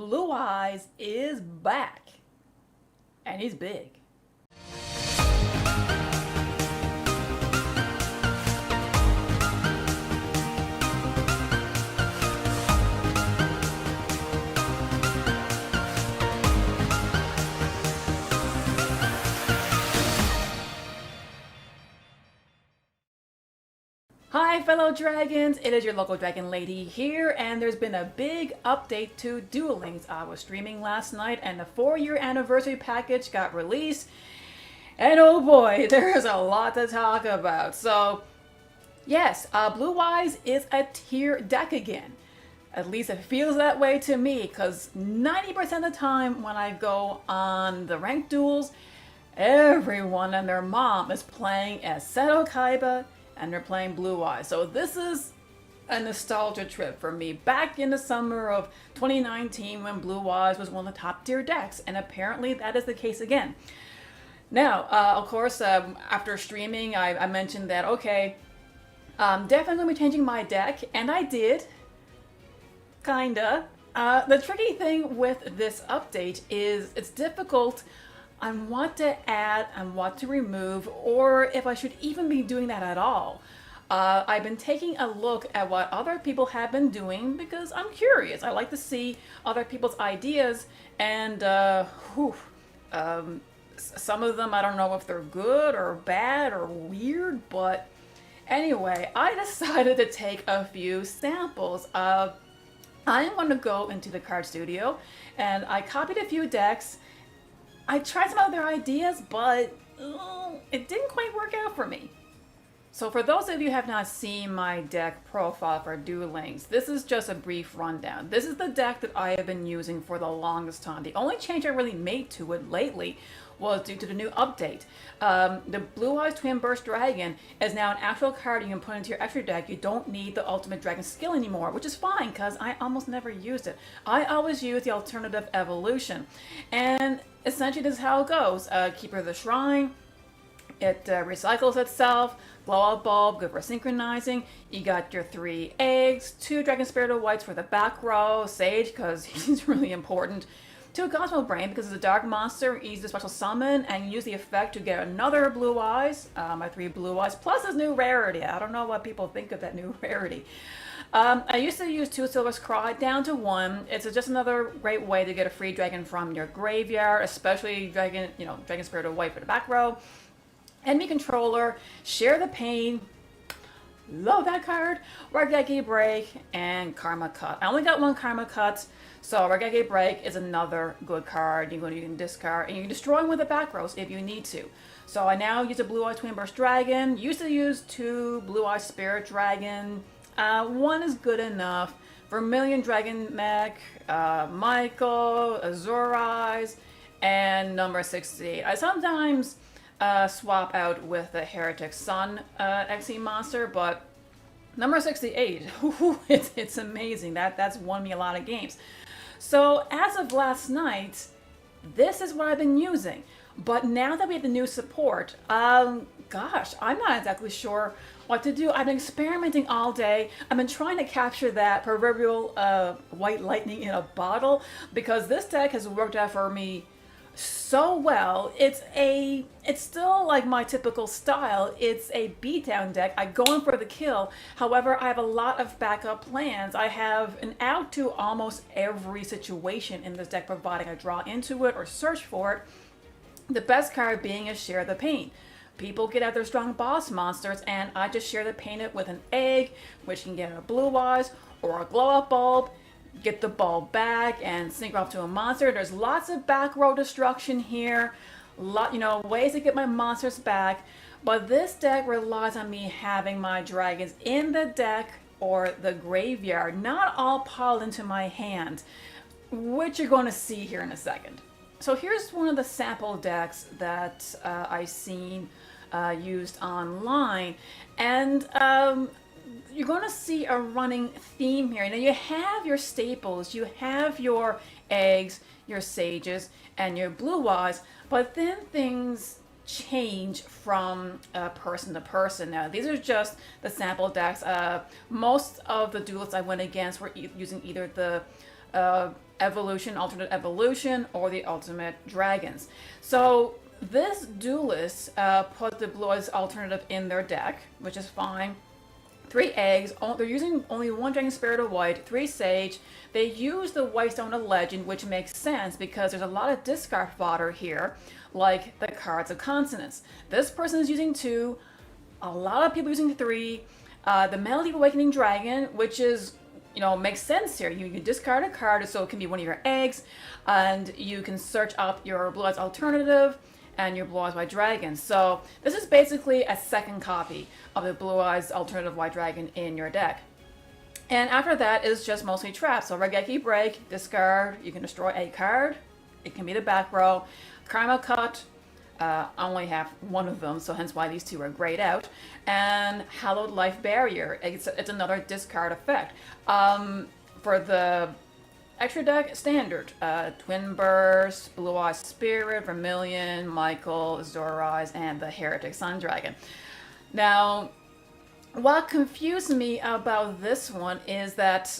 Blue Eyes is back, and he's big. Hi fellow dragons, it is your local dragon lady here, and there's been a big update to Duel Links. I was streaming last night and the 4-year anniversary package got released, and oh boy, there is a lot to talk about. So yes, Blue Eyes is a tier deck again. At least it feels that way to me, because 90% of the time when I go on the ranked duels, everyone and their mom is playing as Seto Kaiba, and they're playing Blue Eyes. So this is a nostalgia trip for me, back in the summer of 2019 when Blue Eyes was one of the top tier decks, and apparently that is the case again. Now, of course, after streaming, I mentioned that, okay, definitely going to be changing my deck, and I did, kinda. The tricky thing with this update is it's difficult on what to add and what to remove, or if I should even be doing that at all. I've been taking a look at what other people have been doing because I'm curious. I like to see other people's ideas, and some of them I don't know if they're good or bad or weird, but anyway, I decided to take a few samples. I am going to go into the card studio, and I copied a few decks. I tried some of their ideas, but it didn't quite work out for me. So for those of you who have not seen my deck profile for Duel Links, this is just a brief rundown. This is the deck that I have been using for the longest time. The only change I really made to it lately was due to the new update. The Blue Eyes Twin Burst Dragon is now an actual card you can put into your extra deck. You don't need the Ultimate Dragon skill anymore, which is fine because I almost never used it. I always use the alternative evolution. And essentially this is how it goes. Keeper of the Shrine, it recycles itself. Blow Up Bulb, good for synchronizing. You got your 3 eggs, 2 Dragon Spirit of Whites for the back row, Sage because he's really important, 2 Cosmo Brain because it's a dark monster, easy to special summon, and you use the effect to get another Blue Eyes, my 3 Blue Eyes, plus this new rarity. I don't know what people think of that new rarity. I used to use 2 Silver Scry down to 1. It's just another great way to get a free dragon from your graveyard, especially Dragon Spirit of White for the back row. Enemy controller, Share the Pain, love that card, Raigeki Break, and Karma Cut. I only got 1 Karma Cut, so Raigeki Break is another good card you can discard, and you can destroy them with the back rows if you need to. So I now use a Blue Eyes Twin Burst Dragon, used to use 2 Blue Eyes Spirit Dragon, 1 is good enough, Vermilion Dragon Mech, Michael, Azure Eyes, and number 68. I sometimes swap out with the Heretic Sun XE monster, but number 68, it's amazing. That's won me a lot of games. So as of last night, this is what I've been using. But now that we have the new support, gosh, I'm not exactly sure what to do. I've been experimenting all day. I've been trying to capture that proverbial white lightning in a bottle, because this deck has worked out for me so well. It's still like my typical style. It's a beatdown deck. I go in for the kill. However, I have a lot of backup plans. I have an out to almost every situation in this deck, providing I draw into it or search for it. The best card being is Share the Pain. People get out their strong boss monsters, and I just share the pain it with an egg, which can get a Blue Eyes or a Glow Up Bulb. Get the bulb back and sync off to a monster. There's lots of back row destruction here, ways to get my monsters back, but this deck relies on me having my dragons in the deck or the graveyard, not all piled into my hand, which you're going to see here in a second. So here's one of the sample decks that I've seen used online, and you're going to see a running theme here. Now you have your staples, you have your eggs, your sages, and your Blue Eyes, but then things change from person to person. Now these are just the sample decks. Most of the duelists I went against were using either the evolution, alternate evolution, or the ultimate dragons. So this duelist put the Blue Eyes alternative in their deck, which is fine. 3 eggs. They're using only 1 Dragon Spirit of White, 3 Sage. They use the White Stone of Legend, which makes sense because there's a lot of discard fodder here, like the Cards of Consonance. This person is using 2. A lot of people using 3. The Melody of Awakening Dragon, which is, makes sense here. You discard a card, so it can be one of your eggs, and you can search up your Blue Eyes alternative and your Blue Eyes White Dragon. So this is basically a second copy of the Blue Eyes alternative White Dragon in your deck. And after that is just mostly traps. So Regeki Break, discard, you can destroy a card. It can be the back row. Karma Cut, I only have 1 of them, so hence why these 2 are grayed out. And Hallowed Life Barrier, it's another discard effect. For the extra deck, standard, Twin Burst, Blue Eyes Spirit, Vermilion, Michael, Azure Eyes, and the Heretic Sun Dragon. Now, what confused me about this one is that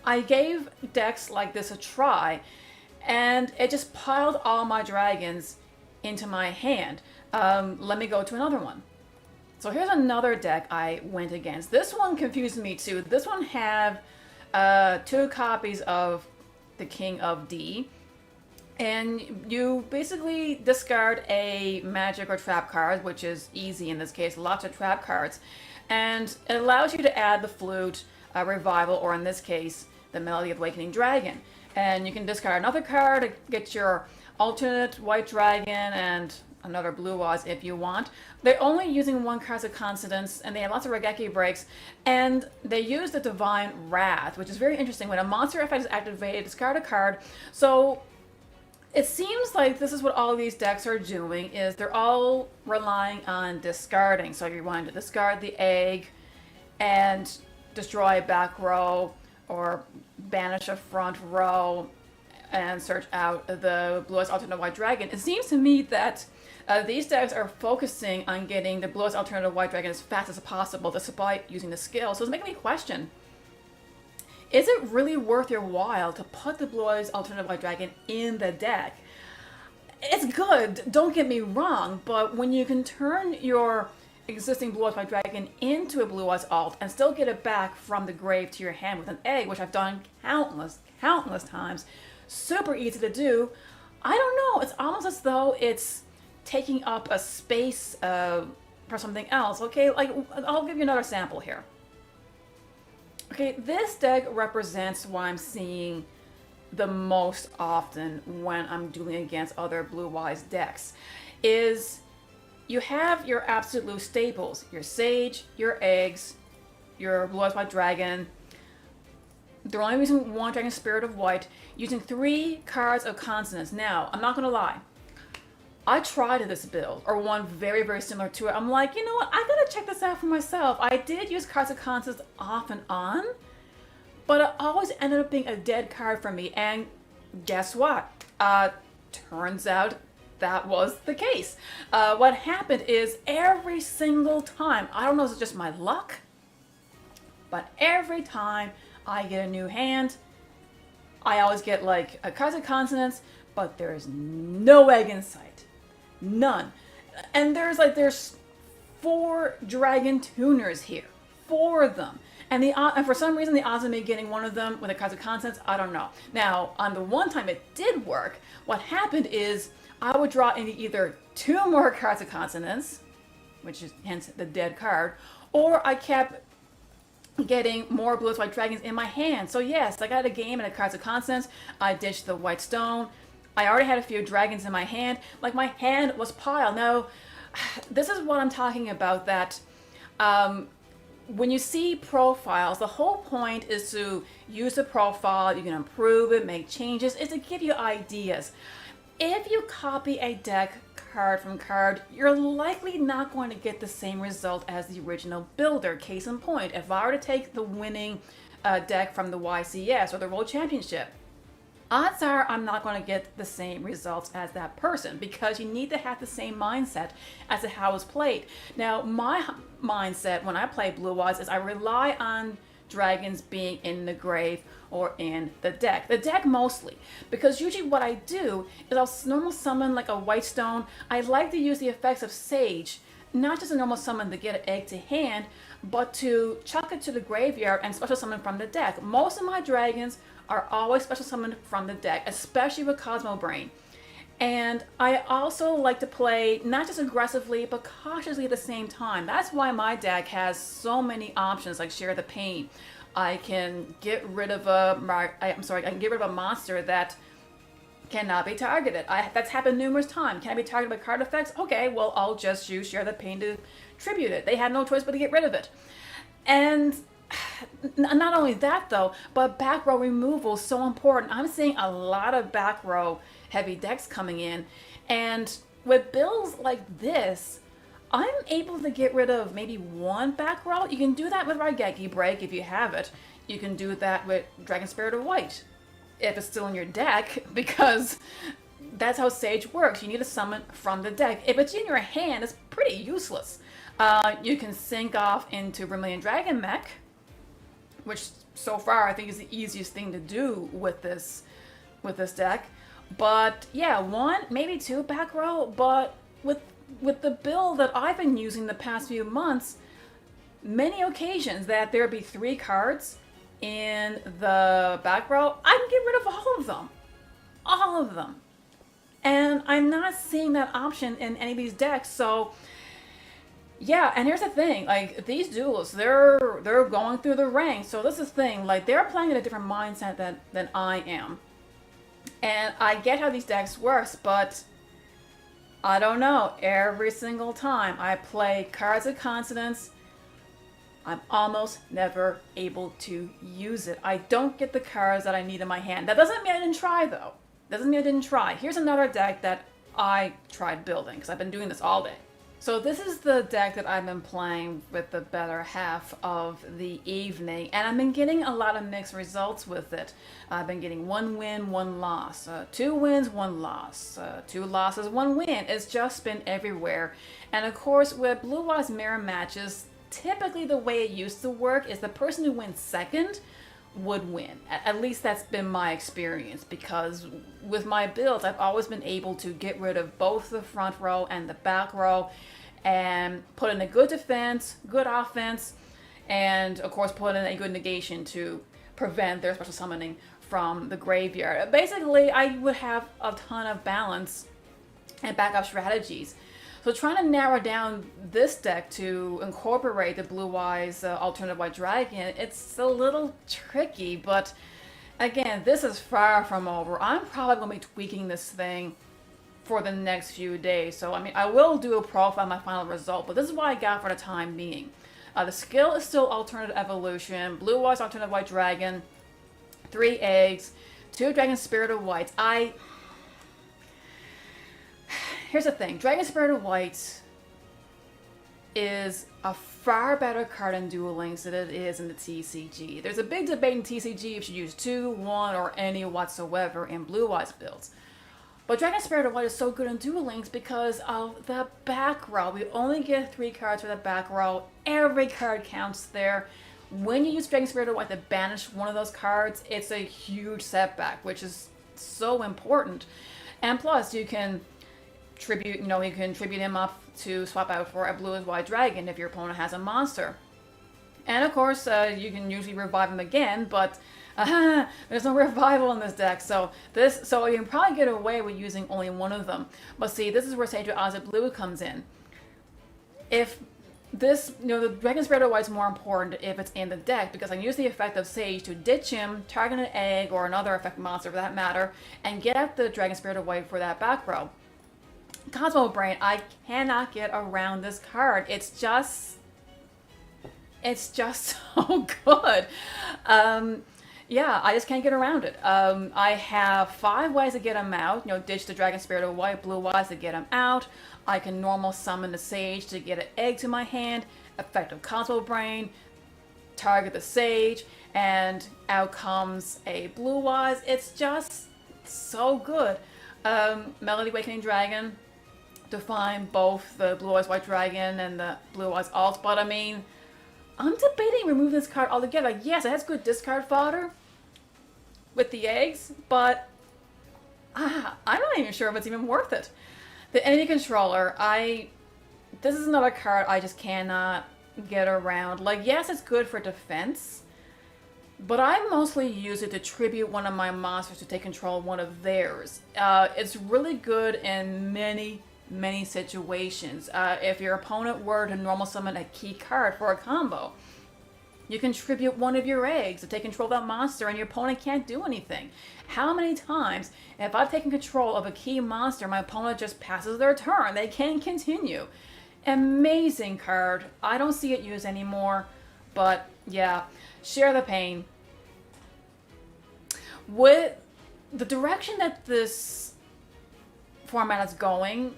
I gave decks like this a try, and it just piled all my dragons into my hand. Let me go to another one. So here's another deck I went against. This one confused me too. This one have 2 copies of the King of D, and you basically discard a magic or trap card, which is easy in this case, lots of trap cards, and it allows you to add the Flute, Revival, or in this case, the Melody of Awakening Dragon. And you can discard another card to get your alternate White Dragon and another Blue Eyes if you want. They're only using 1 Cards of Consonance, and they have lots of Regeki breaks, and they use the Divine Wrath, which is very interesting. When a monster effect is activated, discard a card. So it seems like this is what all of these decks are doing, is they're all relying on discarding. So you're wanting to discard the egg and destroy a back row or banish a front row and search out the Blue Eyes alternate White Dragon. It seems to me that these decks are focusing on getting the Blue Eyes alternative White Dragon as fast as possible, despite using the skill. So it's making me question, is it really worth your while to put the Blue Eyes alternative White Dragon in the deck? It's good, don't get me wrong, but when you can turn your existing Blue Eyes White Dragon into a Blue Eyes alt and still get it back from the grave to your hand with an egg, which I've done countless times, super easy to do. I don't know, it's almost as though it's taking up a space for something else. Okay, like I'll give you another sample here. Okay, this deck represents what I'm seeing the most often when I'm dueling against other Blue Eyes decks. Is you have your absolute staples, your Sage, your eggs, your Blue Eyes White Dragon. They're only using 1 Dragon Spirit of White, using 3 Cards of Consonance. Now, I'm not gonna lie, I tried this build, or one very, very similar to it. I'm like, you know what, I gotta check this out for myself. I did use Cards of Consonance off and on, but it always ended up being a dead card for me, and guess what? Turns out that was the case. What happened is every single time, I don't know if it's just my luck, but every time I get a new hand, I always get like a Cards of Consonance, but there's no egg in sight. None. And there's 4 dragon tuners here. 4 of them. And for some reason the odds of me getting one of them with a Cards of Consonance, I don't know. Now, on the one time it did work, what happened is I would draw into either 2 more Cards of Consonance, which is hence the dead card, or I kept getting more Blue Eyes White Dragons in my hand. So yes, I got a game and a Cards of Consonance. I ditched the White Stone. I already had a few dragons in my hand. Like, my hand was piled. Now, this is what I'm talking about, that when you see profiles, the whole point is to use the profile. You can improve it, make changes. It's to give you ideas. If you copy a deck card from card, you're likely not going to get the same result as the original builder. Case in point, if I were to take the winning deck from the YCS or the World Championship, odds are I'm not going to get the same results as that person, because you need to have the same mindset as to how it's played. Now, my mindset when I play Blue Eyes is I rely on dragons being in the grave or in the deck. The deck mostly, because usually what I do is I'll normal summon like a white stone. I like to use the effects of Sage, not just a normal summon to get an egg to hand, but to chuck it to the graveyard and special summon from the deck. Most of my dragons are always special summoned from the deck, especially with Cosmo Brain. And I also like to play not just aggressively, but cautiously at the same time. That's why my deck has so many options, like Share the Pain. I can get rid of I can get rid of a monster that cannot be targeted. That's happened numerous times. Can I be targeted by card effects? Okay, well, I'll just use Share the Pain to tribute it. They had no choice but to get rid of it. And not only that, though, but back row removal is so important. I'm seeing a lot of back row heavy decks coming in, and with builds like this, I'm able to get rid of maybe one back row. You can do that with Raigeki Break if you have it. You can do that with Dragon Spirit of White if it's still in your deck, because that's how Sage works. You need to summon from the deck. If it's in your hand, it's pretty useless. You can sync off into Vermilion Dragon Mech, which so far I think is the easiest thing to do with this deck. But yeah, one, maybe two back row, but with the build that I've been using the past few months, many occasions that there be 3 cards in the back row, I can get rid of all of them. All of them. And I'm not seeing that option in any of these decks, so yeah. And here's the thing, like, these duels, they're going through the ranks, so this is the thing, like, they're playing in a different mindset than I am. And I get how these decks work, but I don't know. Every single time I play Cards of Consonance, I'm almost never able to use it. I don't get the cards that I need in my hand. That doesn't mean I didn't try, though. Doesn't mean I didn't try. Here's another deck that I tried building, because I've been doing this all day. So this is the deck that I've been playing with the better half of the evening, and I've been getting a lot of mixed results with it. I've been getting 1 win, 1 loss, 2 wins, 1 loss, 2 losses, 1 win. It's just been everywhere. And of course, with Blue Eyes mirror matches, typically the way it used to work is the person who wins second would win. At least that's been my experience, because with my builds, I've always been able to get rid of both the front row and the back row and put in a good defense, good offense, and of course put in a good negation to prevent their special summoning from the graveyard. Basically, I would have a ton of balance and backup strategies. So trying to narrow down this deck to incorporate the Blue Eyes Alternative White Dragon, it's a little tricky, but again, this is far from over. I'm probably going to be tweaking this thing for the next few days. So, I mean, I will do a profile, my final result, but this is what I got for the time being. The skill is still Alternative Evolution, Blue Eyes Alternative White Dragon, 3 eggs, 2 Dragon Spirit of Whites. Here's the thing, Dragon Spirit of White is a far better card in Duel Links than it is in the TCG. There's a big debate in TCG if you should use 2, 1, or any whatsoever in Blue Eyes builds. But Dragon Spirit of White is so good in Duel Links because of the back row. We only get 3 cards for the back row. Every card counts there. When you use Dragon Spirit of White to banish one of those cards, it's a huge setback, which is so important. And plus, you can tribute him up to swap out for a Blue Eyes White Dragon if your opponent has a monster. And of course, you can usually revive him again, but there's no revival in this deck, so you can probably get away with using only one of them. But see, this is where Sage with Ozzy Blue comes in. If this, the Dragon Spirit of White is more important if it's in the deck, because I can use the effect of Sage to ditch him, target an egg, or another effect monster for that matter, and get at the Dragon Spirit of White for that back row. Cosmo Brain, I cannot get around this card. It's just so good. Yeah, I just can't get around it. I have 5 ways to get him out. Ditch the Dragon Spirit of White, Blue Eyes to get him out. I can normal summon the Sage to get an egg to my hand. Effective Cosmo Brain, target the Sage, and out comes a Blue Eyes. It's just so good. Melody Awakening Dragon to find both the Blue Eyes White Dragon and the Blue Eyes Alt, but I mean, I'm debating removing this card altogether. Yes, it has good discard fodder, with the eggs, but I'm not even sure if it's even worth it. The enemy controller, this is another card I just cannot get around. Like, yes, it's good for defense, but I mostly use it to tribute one of my monsters to take control of one of theirs. It's really good in many situations. If your opponent were to normal summon a key card for a combo, you can tribute one of your eggs to take control of that monster and your opponent can't do anything. How many times, if I've taken control of a key monster, my opponent just passes their turn. They can't continue. Amazing card. I don't see it used anymore, but yeah, share the pain. With the direction that this format is going,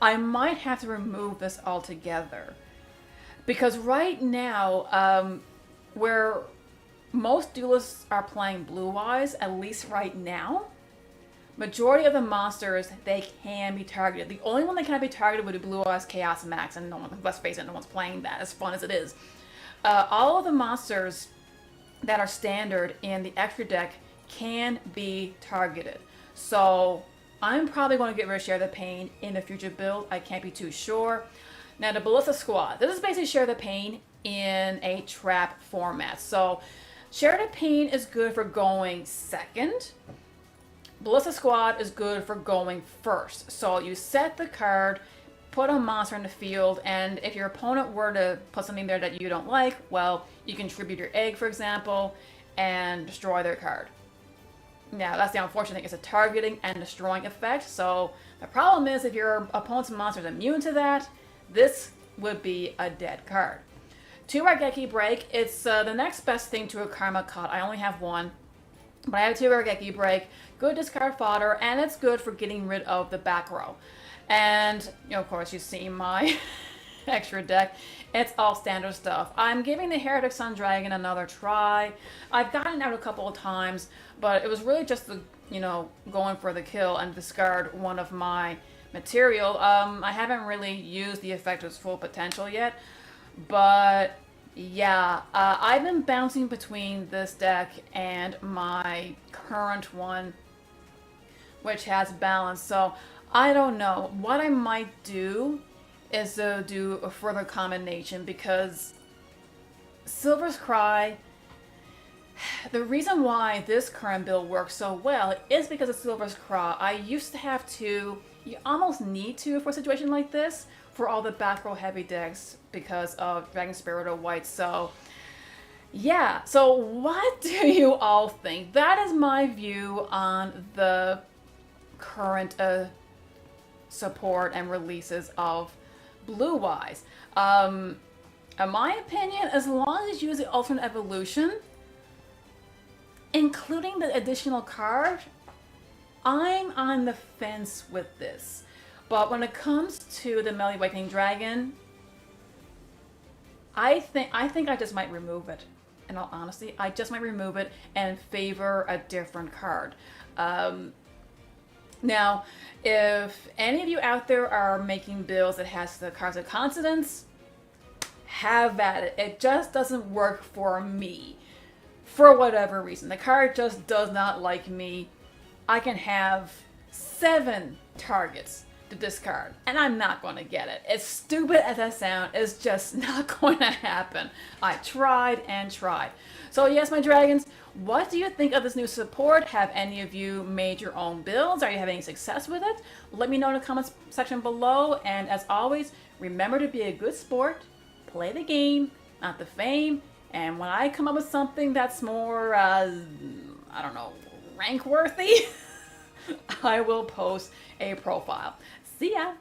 I might have to remove this altogether. Because right now, where most duelists are playing Blue Eyes, at least right now, majority of the monsters, they can be targeted. The only one that cannot be targeted would be Blue Eyes Chaos Max, and no one, let's face it, no one's playing that, as fun as it is. All of the monsters that are standard in the extra deck can be targeted. So I'm probably going to get rid of Share the Pain in a future build. I can't be too sure. Now the Ballista Squad. This is basically Share the Pain in a trap format. So Share the Pain is good for going second. Ballista Squad is good for going first. So you set the card, put a monster in the field, and if your opponent were to put something there that you don't like, well, you can tribute your egg, for example, and destroy their card. Now, that's the unfortunate thing. It's a targeting and destroying effect. So the problem is if your opponent's monster is immune to that, this would be a dead card. 2 Raigeki Break. It's the next best thing to a Karma Cut. I only have one, but I have 2 Raigeki Break. Good discard fodder, and it's good for getting rid of the back row. And, you know, of course, you see my extra deck. It's all standard stuff. I'm giving the Heretic Sun Dragon another try. I've gotten out a couple of times, but it was really just the, you know, going for the kill and discard one of my material. I haven't really used the effect to its full potential yet, but yeah, I've been bouncing between this deck and my current one, which has balance. So I don't know. What I might do is to do a further combination, because Silver's Cry, the reason why this current build works so well is because of Silver's Cry. I used to have to, you almost need to for a situation like this, for all the back row heavy decks because of Dragon Spirit or White. So yeah, so what do you all think? That is my view on the current support and releases of Blue Eyes. In my opinion, as long as you use the alternate evolution, including the additional card, I'm on the fence with this. But when it comes to the Melee Awakening Dragon, I think I just might remove it. In all honesty, I just might remove it and favor a different card. Now, if any of you out there are making builds that has the cards of consonants, have at it. It just doesn't work for me. For whatever reason. The card just does not like me. I can have 7 targets to discard, and I'm not going to get it. As stupid as that sounds, it's just not going to happen. I tried and tried. So yes, my dragons, what do you think of this new support? Have any of you made your own builds? Are you having any success with it? Let me know in the comments section below, and as always, remember to be a good sport, play the game, not the fame, and when I come up with something that's more, I don't know, rank worthy, I will post a profile. See ya!